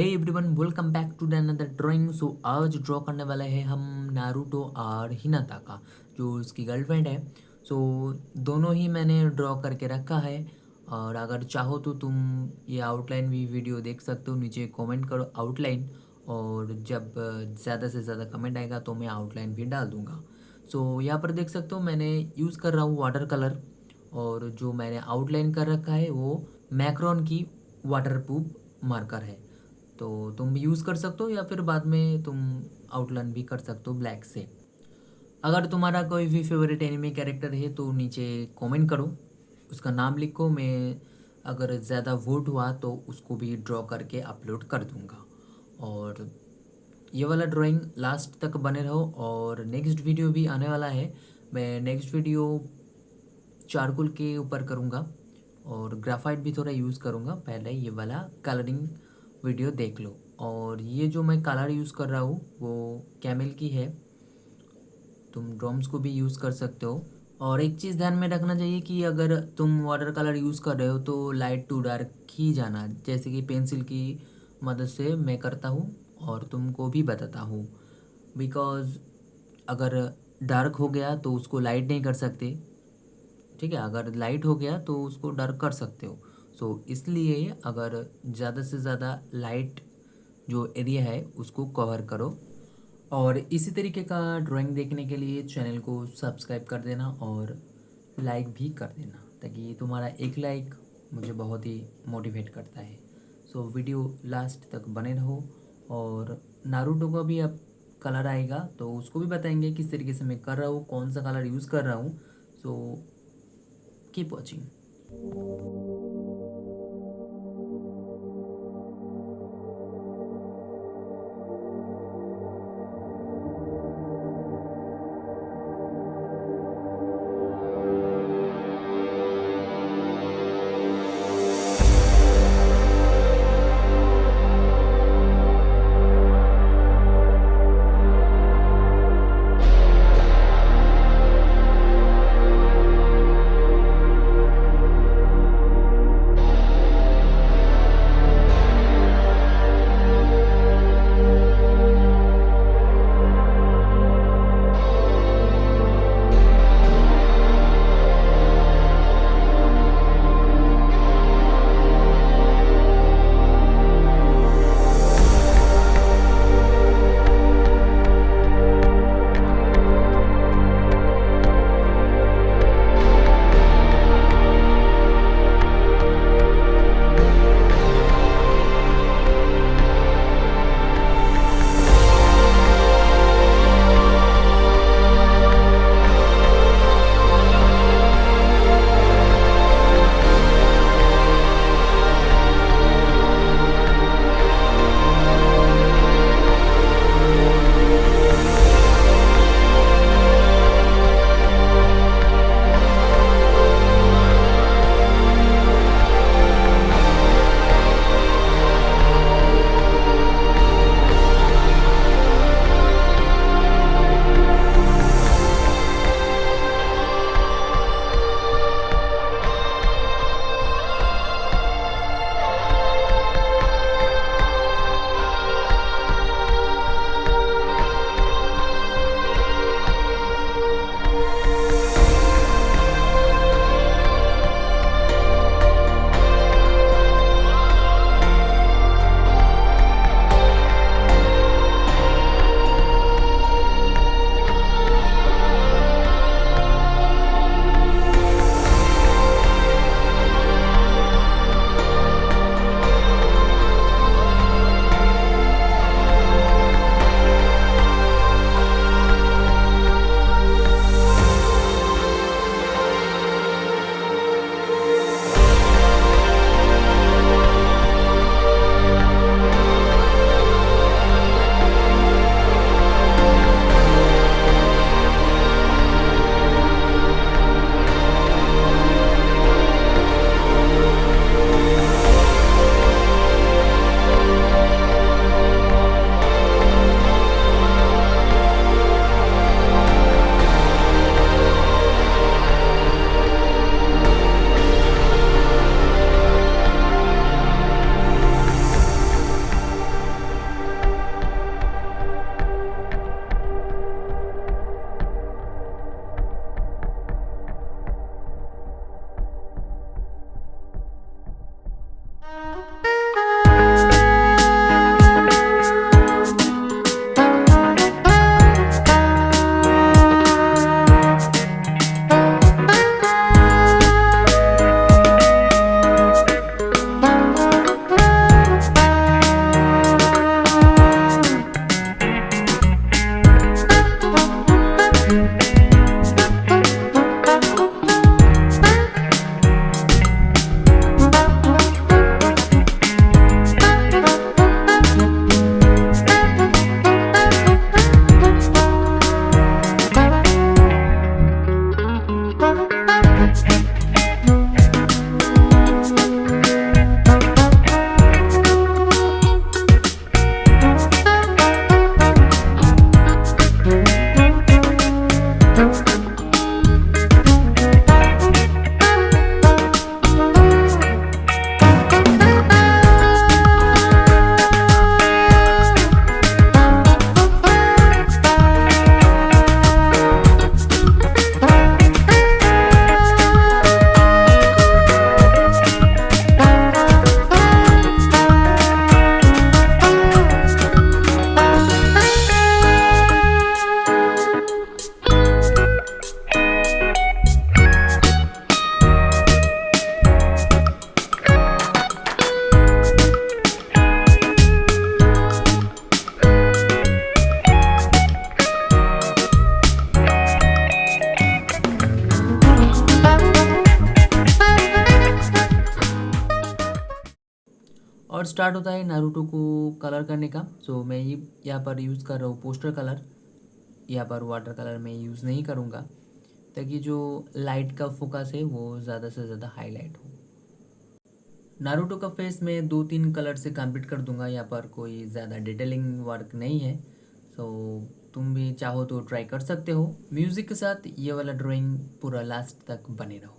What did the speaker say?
Hey everyone, welcome back to another drawing. So आज draw करने वाले हैं हम नारुतो और हिनाता का, जो उसकी गर्लफ्रेंड है। सो दोनों ही मैंने ड्रॉ करके रखा है। और अगर चाहो तो तुम ये आउटलाइन भी वीडियो देख सकते हो। नीचे कमेंट करो आउटलाइन, और जब ज़्यादा से ज़्यादा कमेंट आएगा तो मैं आउटलाइन भी डाल दूँगा। सो यहाँ पर देख सकते हो मैंने यूज़ कर रहा हूँ वाटर कलर, और जो मैंने आउटलाइन कर रखा है वो मैक्रोन की वाटर प्रूफ मार्कर है। तो तुम भी यूज़ कर सकते हो, या फिर बाद में तुम आउटलाइन भी कर सकते हो ब्लैक से। अगर तुम्हारा कोई भी फेवरेट एनिमे कैरेक्टर है तो नीचे कमेंट करो, उसका नाम लिखो। मैं अगर ज़्यादा वोट हुआ तो उसको भी ड्रॉ करके अपलोड कर दूँगा। और ये वाला ड्राइंग लास्ट तक बने रहो। और नेक्स्ट वीडियो भी आने वाला है। मैं नेक्स्ट वीडियो चारकोल के ऊपर करूँगा, और ग्राफाइट भी थोड़ा यूज़ करूँगा। पहले ये वाला कलरिंग वीडियो देख लो। और ये जो मैं कलर यूज़ कर रहा हूँ वो कैमल की है। तुम ड्रम्स को भी यूज़ कर सकते हो। और एक चीज़ ध्यान में रखना चाहिए कि अगर तुम वाटर कलर यूज़ कर रहे हो तो लाइट टू डार्क ही जाना, जैसे कि पेंसिल की मदद से मैं करता हूँ और तुमको भी बताता हूँ। बिकॉज़ अगर डार्क हो गया तो उसको लाइट नहीं कर सकते, ठीक है। अगर लाइट हो गया तो उसको डार्क कर सकते हो। सो इसलिए अगर ज़्यादा से ज़्यादा लाइट जो एरिया है उसको कवर करो। और इसी तरीके का ड्राइंग देखने के लिए चैनल को सब्सक्राइब कर देना और लाइक भी कर देना, ताकि तुम्हारा एक लाइक मुझे बहुत ही मोटिवेट करता है। सो वीडियो लास्ट तक बने रहो। और नारुतो का भी अब कलर आएगा तो उसको भी बताएंगे किस तरीके से मैं कर रहा हूँ, कौन सा कलर यूज़ कर रहा हूँ। So keep watching. स्टार्ट होता है नारुतो को कलर करने का। सो मैं ये यहाँ पर यूज़ कर रहा हूँ पोस्टर कलर। यहाँ पर वाटर कलर मैं यूज़ नहीं करूँगा, ताकि जो लाइट का फोकस है वो ज़्यादा से ज़्यादा हाईलाइट हो। नारुतो का फेस मैं 2-3 कलर से कंप्लीट कर दूंगा। यहाँ पर कोई ज़्यादा डिटेलिंग वर्क नहीं है। सो तुम भी चाहो तो ट्राई कर सकते हो। म्यूज़िक के साथ ये वाला ड्राइंग पूरा लास्ट तक बने रहो।